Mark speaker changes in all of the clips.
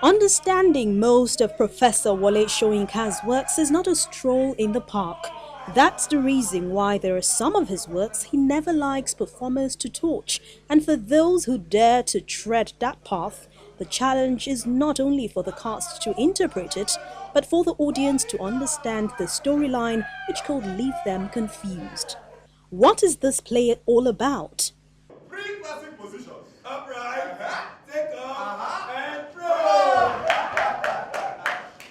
Speaker 1: Understanding most of Professor Wale Soyinka's works is not a stroll in the park. That's the reason why there are some of his works he never likes performers to torch, and for those who dare to tread that path, the challenge is not only for the cast to interpret it, but for the audience to understand the storyline which could leave them confused. What is this play all about?
Speaker 2: Three classic positions. Upright, take off, and throw.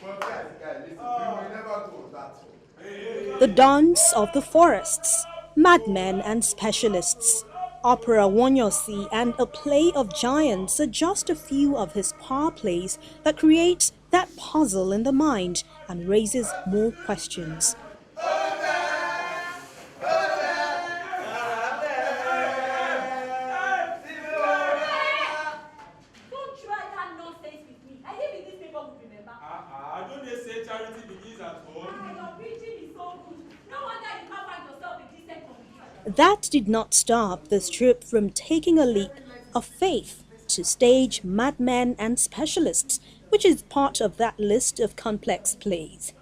Speaker 2: But guys, listen, we will never do that.
Speaker 1: The Dance of the Forests, Madmen and Specialists, Opera Wanyosi and A Play of Giants are just a few of his power plays that create that puzzle in the mind and raises more questions.
Speaker 2: Don't they say charity begins at home?
Speaker 1: That did not stop this troupe from taking a leap of faith to stage Madmen and Specialists, which is part of that list of complex plays.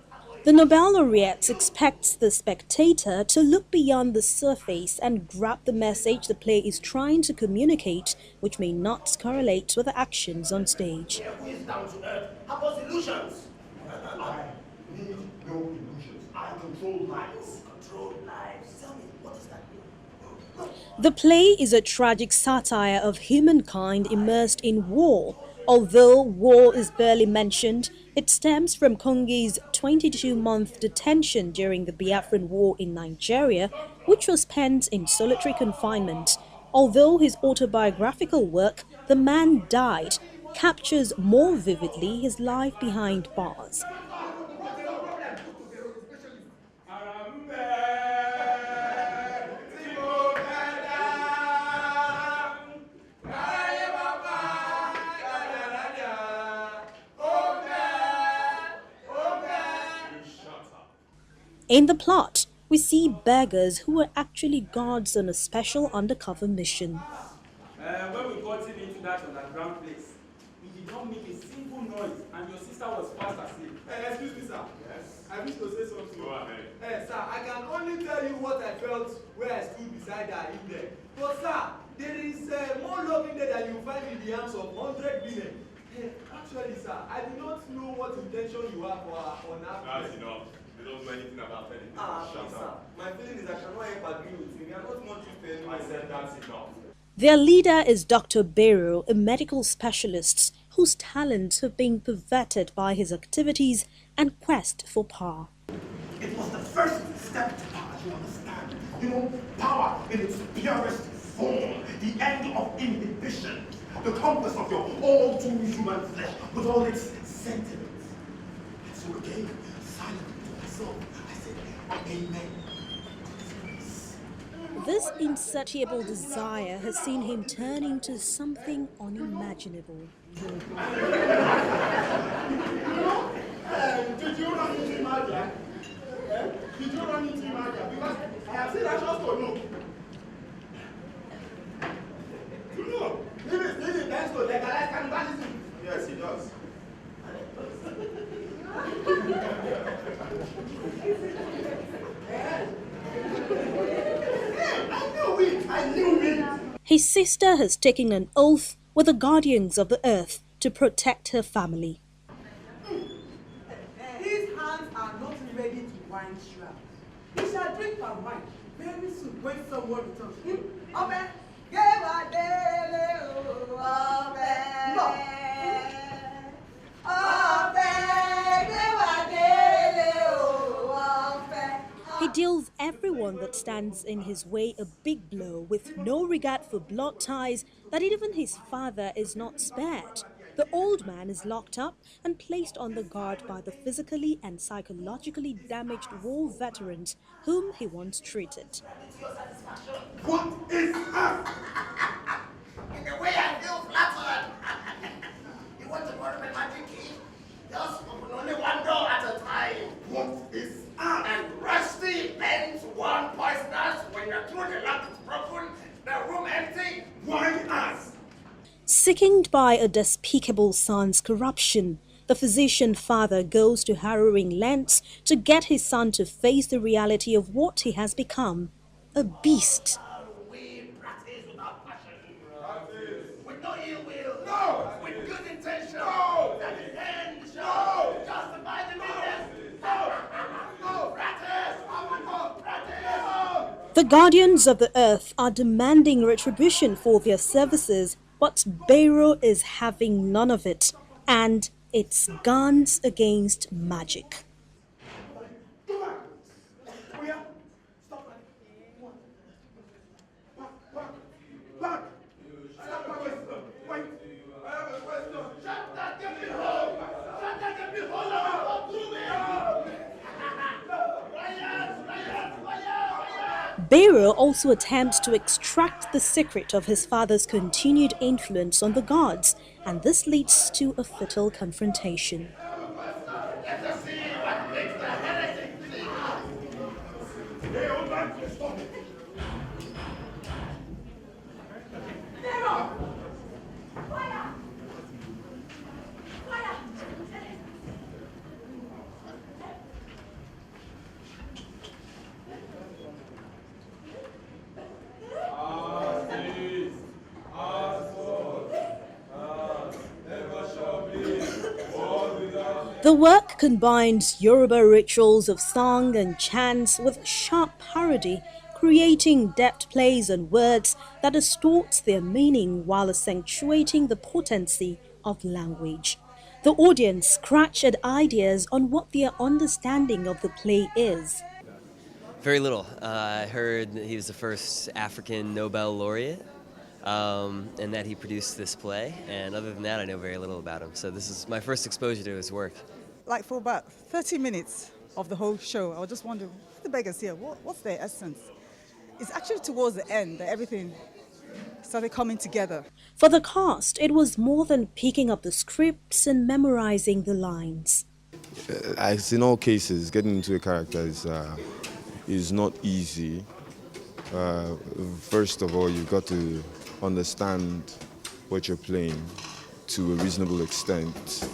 Speaker 1: The Nobel laureate expects the spectator to look beyond the surface and grab the message the play is trying to communicate, which may not correlate with the actions on stage.
Speaker 3: Who is down to earth? How about illusions? I need no illusions. I control lives. Control lives. Tell me, what does that mean?
Speaker 1: The play is a tragic satire of humankind immersed in war. Although war is barely mentioned, it stems from Kongi's 22-month detention during the Biafran War in Nigeria, which was spent in solitary confinement. Although his autobiographical work, The Man Died, captures more vividly his life behind bars. In the plot, we see beggars who were actually guards on a special undercover mission.
Speaker 2: When we got him into that underground place, he did not make a single noise, and your sister was fast asleep. Excuse me, sir. Yes. I wish to say something. Go ahead. Sir, I can only tell you what I felt where I stood beside her in there. But sir, there is more love in there than you find in the arms of 100 women. Actually, sir, I do not know what intention you have for on our
Speaker 4: That's enough. They don't know anything about anything. Shut
Speaker 2: sir.
Speaker 4: up.
Speaker 2: My feeling is I cannot help agree with you. We are not much used to anyone.
Speaker 4: I said that's enough.
Speaker 1: Their leader is Dr. Bero, a medical specialist whose talents have been perverted by his activities and quest for power.
Speaker 3: It was the first step to power, you understand? You know, power in its purest form, the end of inhibition, the compass of your all too human flesh with all its sentiments. And so again, silent to myself, I said, amen.
Speaker 1: This insatiable desire has seen him turn into something unimaginable.
Speaker 3: Did you run into Magia? Did you run into Magia? Because I have seen that just to know. You know, this is thanks to legalize cannibalism.
Speaker 2: Yes, he does.
Speaker 3: I knew it.
Speaker 1: His sister has taken an oath with the guardians of the earth to protect her family.
Speaker 5: His hands are not ready to wind shroud. He shall drink palm wine very soon when someone returns. Amen.
Speaker 1: He deals everyone that stands in his way a big blow with no regard for blood ties that even his father is not spared. The old man is locked up and placed on the guard by the physically and psychologically damaged war veterans whom he once treated.
Speaker 3: What is that?
Speaker 6: In a way, I feel flattered. You want to borrow my magic key? Just open only one door at a time.
Speaker 3: What is that?
Speaker 6: And Rusty bends one poisonous. When you're through, the lock is broken, the room empty.
Speaker 3: Why us?
Speaker 1: Sickened by a despicable son's corruption, the physician father goes to harrowing lengths to get his son to face the reality of what he has become, a beast.
Speaker 6: We practice without passion. With no ill will. No. With good intention. No. That the end shall justify the means. No. Practice.
Speaker 1: The guardians of the earth are demanding retribution for their services, but Beiro is having none of it, and it's guns against magic.
Speaker 3: Go back. Oh yeah. Stop that. Back. Stop that. Wait. I have a question.
Speaker 6: Shut that gaping hole. Shut that gaping hole. Come through me.
Speaker 1: Beiro also attempts to extract the secret of his father's continued influence on the gods, and this leads to a fatal confrontation.
Speaker 6: Let us see what makes the heretic think.
Speaker 3: Hey, old man, stop.
Speaker 7: Nero! Fire! Fire!
Speaker 1: The work combines Yoruba rituals of song and chants with sharp parody, creating deft plays on words that distorts their meaning while accentuating the potency of language. The audience scratch at ideas on what their understanding of the play is.
Speaker 8: Very little. I heard that he was the first African Nobel laureate, and that he produced this play. And other than that, I know very little about him. So this is my first exposure to his work.
Speaker 9: Like for about 30 minutes of the whole show, I was just wondering, what's the beggars here? What's their essence? It's actually towards the end that everything started coming together.
Speaker 1: For the cast, it was more than picking up the scripts and memorizing the lines.
Speaker 10: As in all cases, getting into a character is not easy. First of all, you've got to understand what you're playing to a reasonable extent,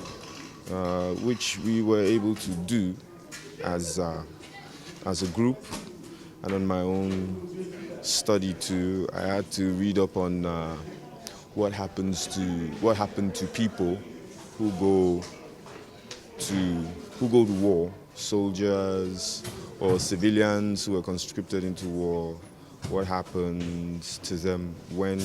Speaker 10: which we were able to do as a group. And on my own study too, I had to read up on what happened to people who go to war, soldiers or civilians who are conscripted into war. What happens to them when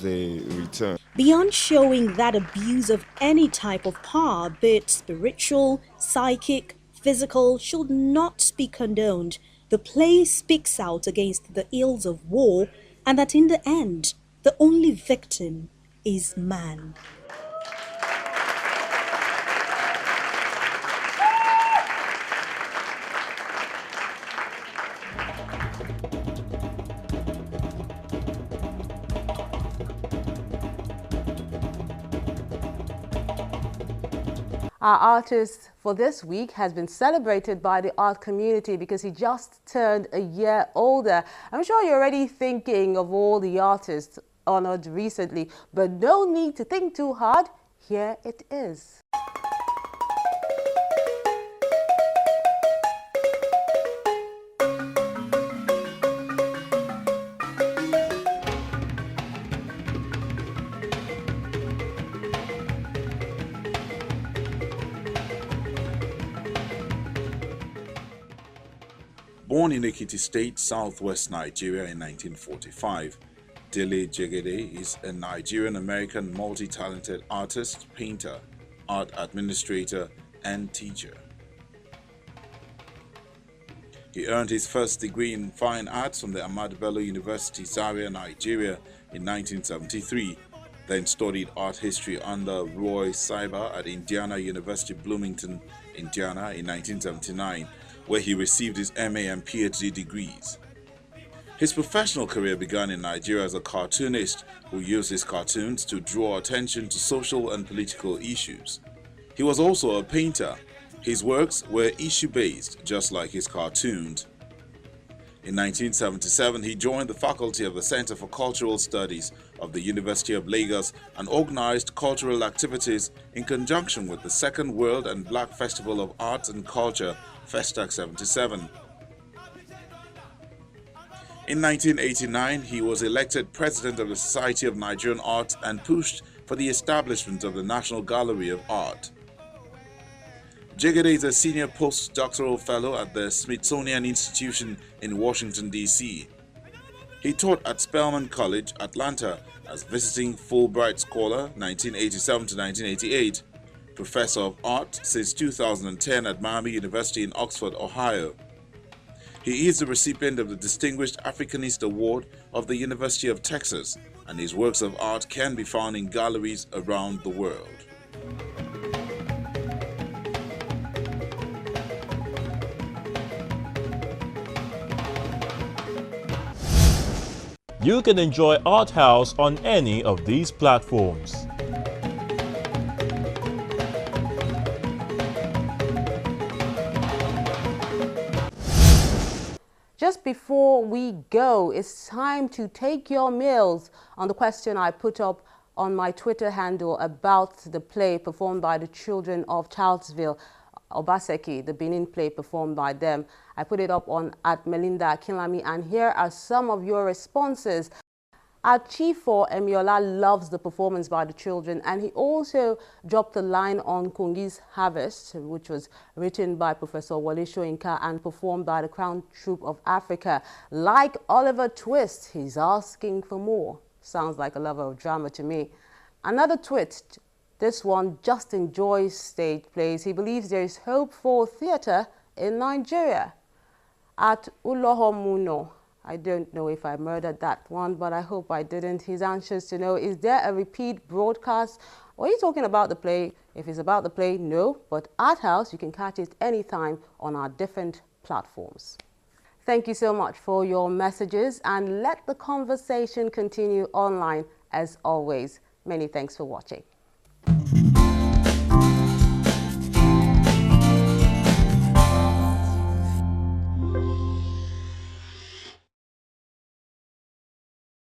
Speaker 10: they return.
Speaker 1: Beyond showing that abuse of any type of power, be it spiritual, psychic, physical, should not be condoned, the play speaks out against the ills of war, and that in the end, the only victim is man.
Speaker 11: Our artist for this week has been celebrated by the art community because he just turned a year older. I'm sure you're already thinking of all the artists honored recently, but no need to think too hard. Here it is.
Speaker 12: Born in Ekiti State, southwest Nigeria in 1945, Dele Jegede is a Nigerian-American multi-talented artist, painter, art administrator, and teacher. He earned his first degree in fine arts from the Ahmadu Bello University, Zaria, Nigeria in 1973, then studied art history under Roy Saiba at Indiana University, Bloomington, Indiana in 1979, where he received his MA and PhD degrees. His professional career began in Nigeria as a cartoonist who used his cartoons to draw attention to social and political issues. He was also a painter. His works were issue-based, just like his cartoons. In 1977, he joined the faculty of the Center for Cultural Studies, of the University of Lagos and organized cultural activities in conjunction with the Second World and Black Festival of Arts and Culture, Festac 77. In 1989, he was elected president of the Society of Nigerian Arts and pushed for the establishment of the National Gallery of Art. Jegede is a senior postdoctoral fellow at the Smithsonian Institution in Washington, D.C. He taught at Spelman College, Atlanta, as visiting Fulbright Scholar 1987 to 1988, Professor of Art since 2010 at Miami University in Oxford, Ohio. He is the recipient of the Distinguished Africanist Award of the University of Texas, and his works of art can be found in galleries around the world.
Speaker 13: You can enjoy Arthouse on any of these platforms.
Speaker 11: Just before we go, it's time to take your meals on the question I put up on my Twitter handle about the play performed by the children of Charlesville, Obaseki, the Benin play performed by them. I put it up on @Melinda_Akinlami, and here are some of your responses. Our Chief for Emiola loves the performance by the children, and he also dropped a line on Kungi's Harvest, which was written by Professor Wale Soyinka and performed by the Crown Troupe of Africa. Like Oliver Twist, he's asking for more. Sounds like a lover of drama to me. Another twist. This one just enjoys stage plays. He believes there is hope for theatre in Nigeria. At Ulohomuno, I don't know if I murdered that one, but I hope I didn't. His answers to know, is there a repeat broadcast? Or are you talking about the play? If it's about the play, no. But Arthouse, you can catch it anytime on our different platforms. Thank you so much for your messages, and let the conversation continue online as always. Many thanks for watching.